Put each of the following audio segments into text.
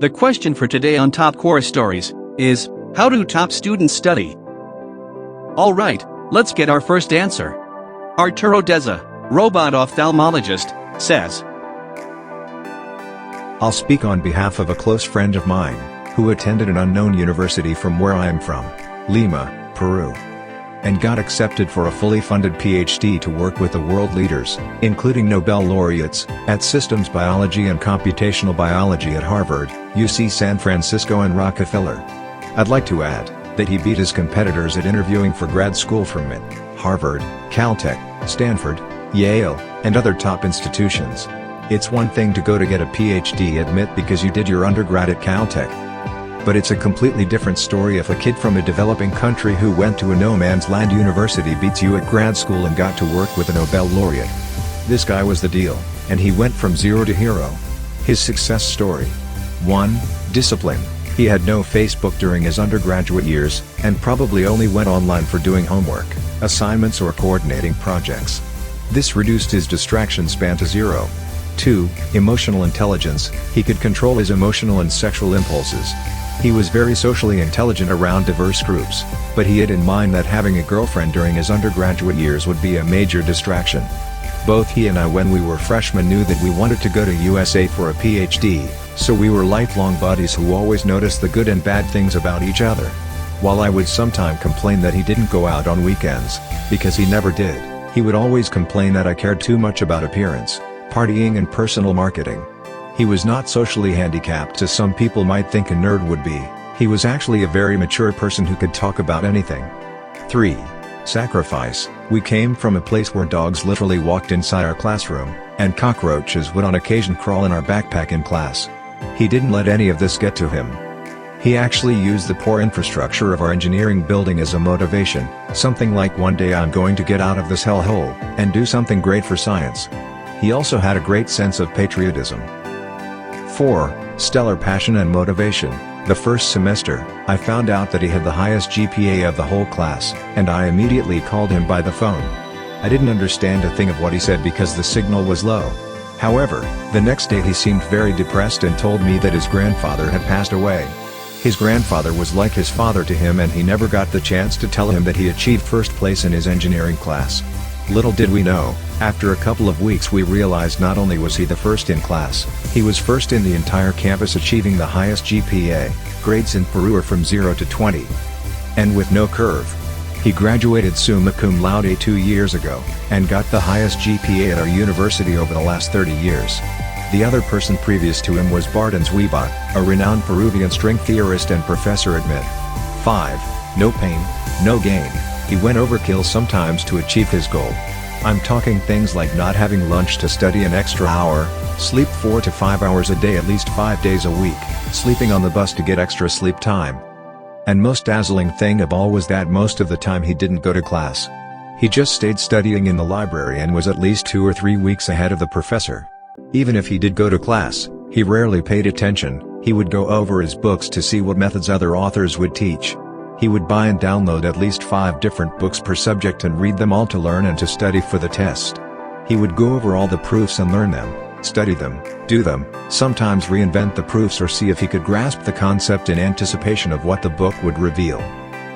The question for today on Top Quora Stories is, how do top students study? Alright, let's get our first answer. Arturo Deza, robot ophthalmologist, says, I'll speak on behalf of a close friend of mine, who attended an unknown university from where I am from, Lima, Peru, and got accepted for a fully funded PhD to work with the world leaders, including Nobel laureates, at systems biology and computational biology at Harvard, UC San Francisco and Rockefeller. I'd like to add that he beat his competitors at interviewing for grad school from MIT, Harvard, Caltech, Stanford, Yale, and other top institutions. It's one thing to go to get a PhD at MIT because you did your undergrad at Caltech. But it's a completely different story if a kid from a developing country who went to a no-man's land university beats you at grad school and got to work with a Nobel laureate. This guy was the deal, and he went from zero to hero. His success story. 1. Discipline. He had no Facebook during his undergraduate years, and probably only went online for doing homework, assignments or coordinating projects. This reduced his distraction span to 0. 2. Emotional intelligence. He could control his emotional and sexual impulses. He was very socially intelligent around diverse groups, but he had in mind that having a girlfriend during his undergraduate years would be a major distraction. Both he and I when we were freshmen knew that we wanted to go to USA for a PhD, so we were lifelong buddies who always noticed the good and bad things about each other. While I would sometimes complain that he didn't go out on weekends, because he never did, he would always complain that I cared too much about appearance, partying and personal marketing. He was not socially handicapped as some people might think a nerd would be. He was actually a very mature person who could talk about anything. 3. Sacrifice. We came from a place where dogs literally walked inside our classroom, and cockroaches would on occasion crawl in our backpack in class. He didn't let any of this get to him. He actually used the poor infrastructure of our engineering building as a motivation, something like one day I'm going to get out of this hellhole, and do something great for science. He also had a great sense of patriotism. 4. Stellar passion and motivation. The first semester, I found out that he had the highest GPA of the whole class, and I immediately called him by the phone. I didn't understand a thing of what he said because the signal was low. However, the next day he seemed very depressed and told me that his grandfather had passed away. His grandfather was like his father to him and he never got the chance to tell him that he achieved first place in his engineering class. Little did we know, after a couple of weeks we realized not only was he the first in class, he was first in the entire campus achieving the highest GPA. Grades in Peru are from 0 to 20. And with no curve. He graduated summa cum laude 2 years ago, and got the highest GPA at our university over the last 30 years. The other person previous to him was Barton Zwieback, a renowned Peruvian string theorist and professor at MIT. 5. No pain, no gain. He went overkill sometimes to achieve his goal. I'm talking things like not having lunch to study an extra hour, sleep 4 to 5 hours a day at least 5 days a week, sleeping on the bus to get extra sleep time. And most dazzling thing of all was that most of the time he didn't go to class. He just stayed studying in the library and was at least 2 or 3 weeks ahead of the professor. Even if he did go to class, he rarely paid attention. He would go over his books to see what methods other authors would teach. He would buy and download at least 5 different books per subject and read them all to learn and to study for the test. He would go over all the proofs and learn them, study them, do them, sometimes reinvent the proofs or see if he could grasp the concept in anticipation of what the book would reveal.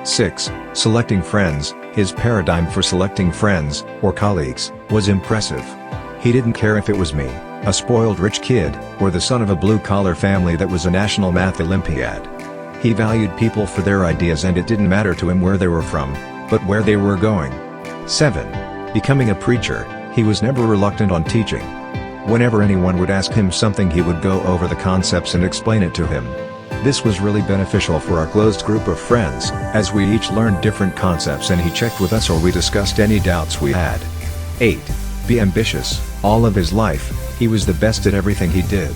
6. Selecting friends. His paradigm for selecting friends, or colleagues, was impressive. He didn't care if it was me, a spoiled rich kid, or the son of a blue-collar family that was a national math Olympiad. He valued people for their ideas and it didn't matter to him where they were from, but where they were going. 7. Becoming a preacher. He was never reluctant on teaching. Whenever anyone would ask him something he would go over the concepts and explain it to him. This was really beneficial for our closed group of friends, as we each learned different concepts and he checked with us or we discussed any doubts we had. 8. Be ambitious. All of his life, he was the best at everything he did.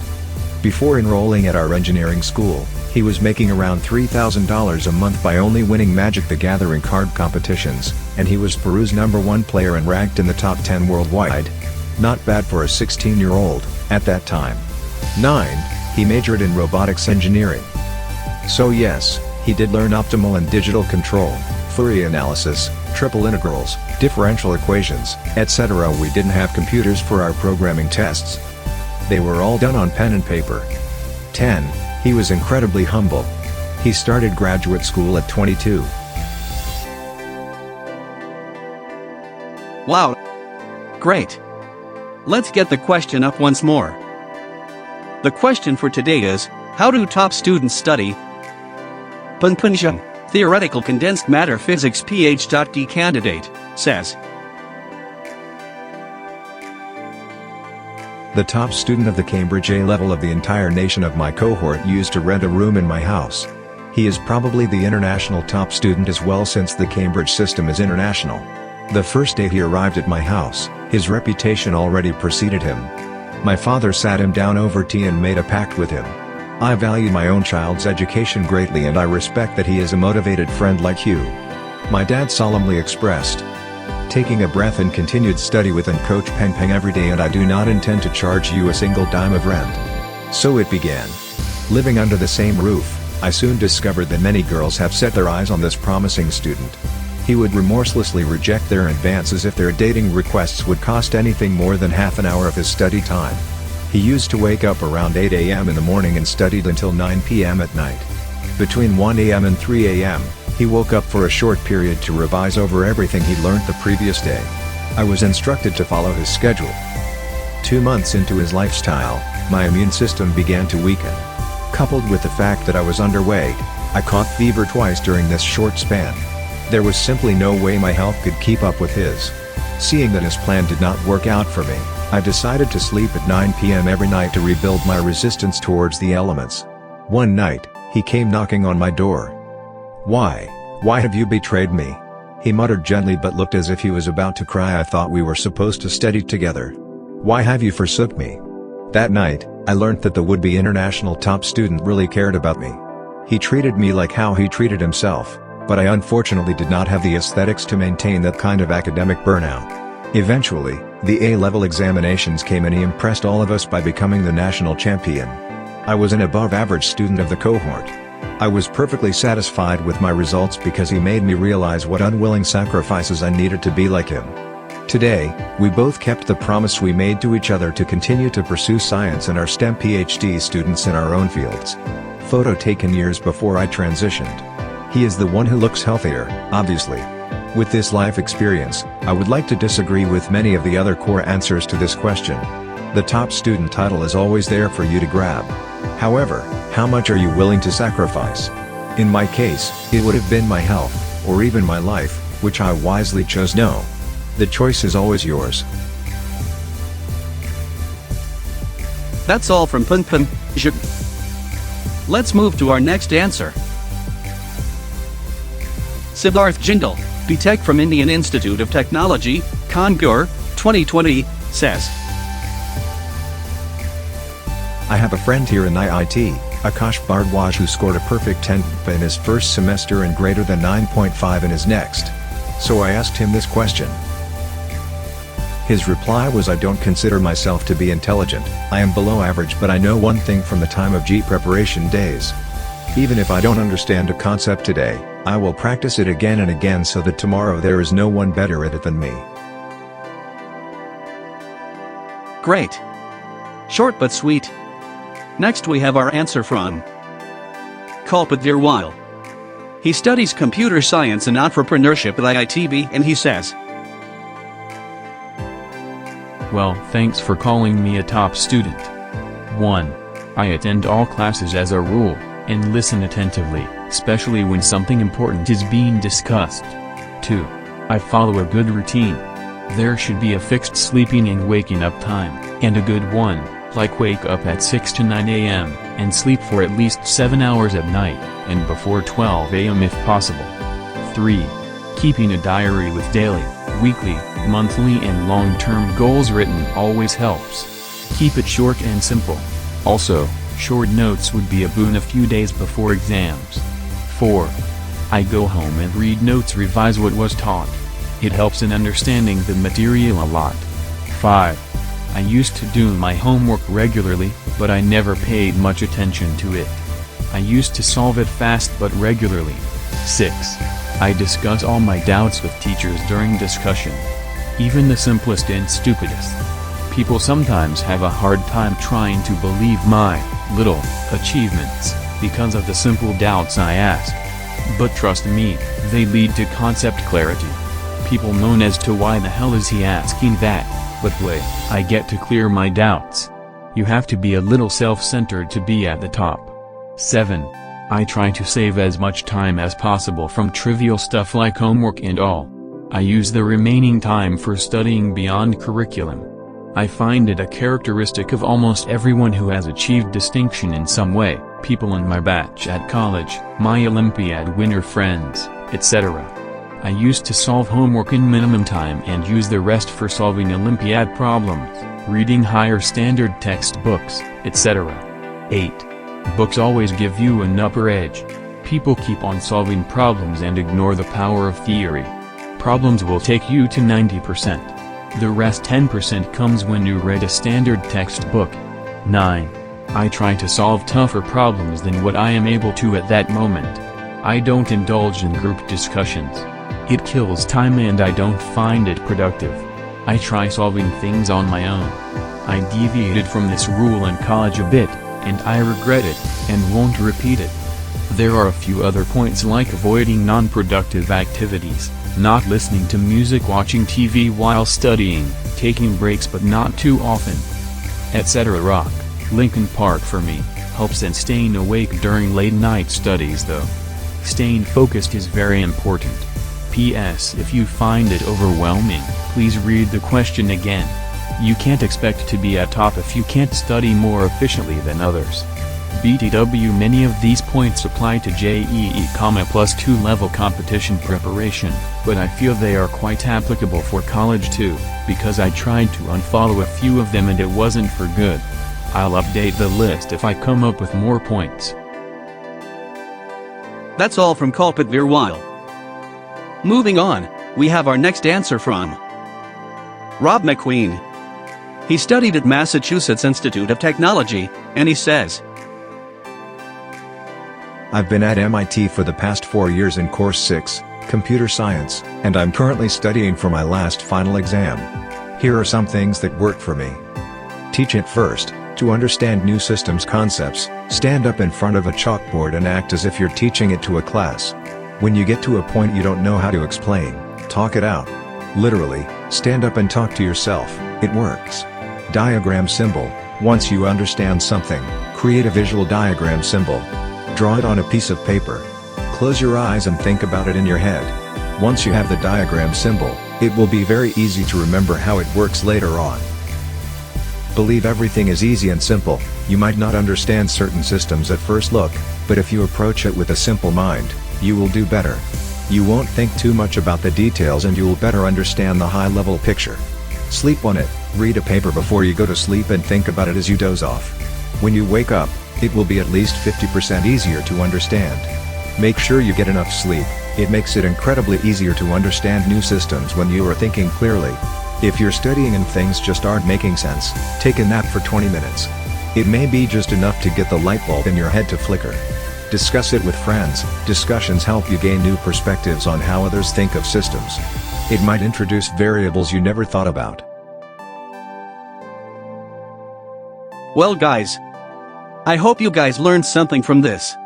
Before enrolling at our engineering school, he was making around $3,000 a month by only winning Magic the Gathering card competitions, and he was Peru's #1 player and ranked in the top 10 worldwide. Not bad for a 16-year-old, at that time. 9. He majored in robotics engineering. So yes, he did learn optimal and digital control, Fourier analysis, triple integrals, differential equations, etc. We didn't have computers for our programming tests. They were all done on pen and paper. 10, he was incredibly humble. He started graduate school at 22. Wow. Great. Let's get the question up once more. The question for today is, how do top students study? Punpunjung, theoretical condensed matter physics PhD candidate, says. The top student of the Cambridge A level of the entire nation of my cohort used to rent a room in my house. He is probably the international top student as well, since the Cambridge system is international. The first day he arrived at my house, his reputation already preceded him. My father sat him down over tea and made a pact with him. I value my own child's education greatly and I respect that he is a motivated friend like you. My dad solemnly expressed. Taking a breath and continued study with and Coach Peng Peng every day, and I do not intend to charge you a single dime of rent. So it began. Living under the same roof, I soon discovered that many girls have set their eyes on this promising student. He would remorselessly reject their advances if their dating requests would cost anything more than half an hour of his study time. He used to wake up around 8 a.m. in the morning and studied until 9 p.m. at night. Between 1 a.m. and 3 a.m., he woke up for a short period to revise over everything he learned the previous day. I was instructed to follow his schedule. 2 months into his lifestyle, my immune system began to weaken. Coupled with the fact that I was underweight, I caught fever twice during this short span. There was simply no way my health could keep up with his. Seeing that his plan did not work out for me, I decided to sleep at 9 p.m. every night to rebuild my resistance towards the elements. One night, he came knocking on my door. Why have you betrayed me?" he muttered gently, but looked as if he was about to cry. "I thought we were supposed to study together. Why have you forsook me?" That night, I learned that the would-be international top student really cared about me. He treated me like how he treated himself, but I unfortunately did not have the aesthetics to maintain that kind of academic burnout. Eventually, the A-level examinations came and he impressed all of us by becoming the national champion. I was an above-average student of the cohort. I was perfectly satisfied with my results because he made me realize what unwilling sacrifices I needed to be like him. Today, we both kept the promise we made to each other to continue to pursue science and are STEM PhD students in our own fields. Photo taken years before I transitioned. He is the one who looks healthier, obviously. With this life experience, I would like to disagree with many of the other core answers to this question. The top student title is always there for you to grab. However, how much are you willing to sacrifice? In my case, it would have been my health, or even my life, which I wisely chose no. The choice is always yours. That's all from Punpunjung. Let's move to our next answer. Siddharth Jindal, BTech from Indian Institute of Technology, Kanpur, 2020, says. I have a friend here in IIT, Akash Bhardwaj, who scored a perfect 10 in his first semester and greater than 9.5 in his next. So I asked him this question. His reply was, "I don't consider myself to be intelligent, I am below average, but I know one thing from the time of G preparation days. Even if I don't understand a concept today, I will practice it again and again so that tomorrow there is no one better at it than me." Great. Short but sweet. Next we have our answer from Kalpat Dirwal. He studies computer science and entrepreneurship at IITB, and he says, Well, thanks for calling me a top student. 1. I attend all classes as a rule, and listen attentively, especially when something important is being discussed. 2. I follow a good routine. There should be a fixed sleeping and waking up time, and a good one, like wake up at 6 to 9 a.m., and sleep for at least 7 hours at night, and before 12 a.m. if possible. 3. Keeping a diary with daily, weekly, monthly and long-term goals written always helps. Keep it short and simple. Also, short notes would be a boon a few days before exams. 4. I go home and read notes, revise what was taught. It helps in understanding the material a lot. 5. I used to do my homework regularly, but I never paid much attention to it. I used to solve it fast but regularly. 6. I discuss all my doubts with teachers during discussion. Even the simplest and stupidest. People sometimes have a hard time trying to believe my little achievements, because of the simple doubts I ask. But trust me, they lead to concept clarity. People moan as to why the hell is he asking that, but wait, I get to clear my doubts. You have to be a little self-centered to be at the top. 7. I try to save as much time as possible from trivial stuff like homework and all. I use the remaining time for studying beyond curriculum. I find it a characteristic of almost everyone who has achieved distinction in some way, people in my batch at college, my Olympiad winner friends, etc. I used to solve homework in minimum time and use the rest for solving Olympiad problems, reading higher standard textbooks, etc. 8. Books always give you an upper edge. People keep on solving problems and ignore the power of theory. Problems will take you to 90%. The rest 10% comes when you read a standard textbook. 9. I try to solve tougher problems than what I am able to at that moment. I don't indulge in group discussions. It kills time and I don't find it productive. I try solving things on my own. I deviated from this rule in college a bit, and I regret it, and won't repeat it. There are a few other points like avoiding non-productive activities, not listening to music, watching TV while studying, taking breaks but not too often, etc. Rock, Linkin Park for me, helps in staying awake during late night studies though. Staying focused is very important. P.S. If you find it overwhelming, please read the question again. You can't expect to be at top if you can't study more efficiently than others. BTW. Many of these points apply to JEE, +2 level competition preparation, but I feel they are quite applicable for college too, because I tried to unfollow a few of them and it wasn't for good. I'll update the list if I come up with more points. That's all from Culpit Virwile. Moving on, we have our next answer from Rob McQueen. He studied at Massachusetts Institute of Technology, and he says, I've been at MIT for the past 4 years in Course 6, Computer Science, and I'm currently studying for my last final exam. Here are some things that work for me. Teach it first. To understand new systems concepts, stand up in front of a chalkboard and act as if you're teaching it to a class. When you get to a point you don't know how to explain, talk it out. Literally, stand up and talk to yourself. It works. Diagram symbol. Once you understand something, create a visual diagram symbol. Draw it on a piece of paper. Close your eyes and think about it in your head. Once you have the diagram symbol, it will be very easy to remember how it works later on. Believe everything is easy and simple. You might not understand certain systems at first look, but if you approach it with a simple mind, you will do better. You won't think too much about the details and you will better understand the high-level picture. Sleep on it. Read a paper before you go to sleep and think about it as you doze off. When you wake up, it will be at least 50% easier to understand. Make sure you get enough sleep. It makes it incredibly easier to understand new systems when you are thinking clearly. If you're studying and things just aren't making sense, take a nap for 20 minutes. It may be just enough to get the light bulb in your head to flicker. Discuss it with friends. Discussions help you gain new perspectives on how others think of systems. It might introduce variables you never thought about. Well guys, I hope you guys learned something from this.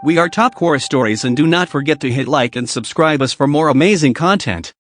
We are Top Quora Stories, and do not forget to hit like and subscribe us for more amazing content.